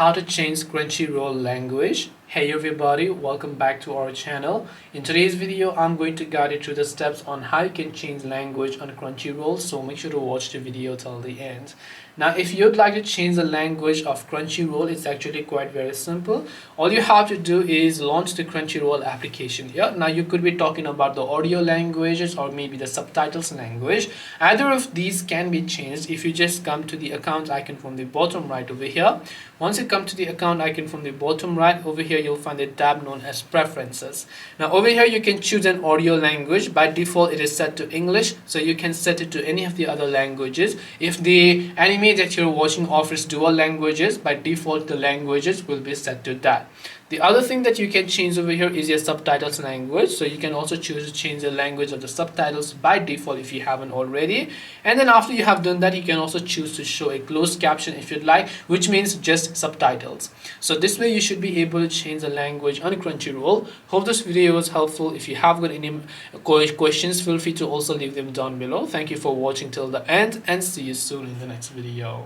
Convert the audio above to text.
how to change Crunchyroll language. Hey everybody, welcome back to our channel. In today's video, I'm going to guide you through the steps on how you can change language on Crunchyroll, so make sure to watch the video till the end. Now, if you'd like to change the language of Crunchyroll, it's actually quite very simple. All you have to do is launch the Crunchyroll application. Yeah, now you could be talking about the audio languages or maybe the subtitles language. Either of these can be changed if you just come to the account icon from the bottom right over here. Once you come to the account icon from the bottom right over here, you'll find a tab known as preferences. Now over here you can choose an audio language. By default it is set to English, so you can set it to any of the other languages. If the anime that you're watching offers dual languages, by default the languages will be set to that. The other thing that you can change over here is your subtitles language, so you can also choose to change the language of the subtitles by default if you haven't already. And then after you have done that, you can also choose to show a closed caption if you'd like, which means just subtitles. So this way you should be able to change the language on Crunchyroll. Hope this video was helpful. If you have got any questions, feel free to also leave them down below. Thank you for watching till the end and see you soon in the next video.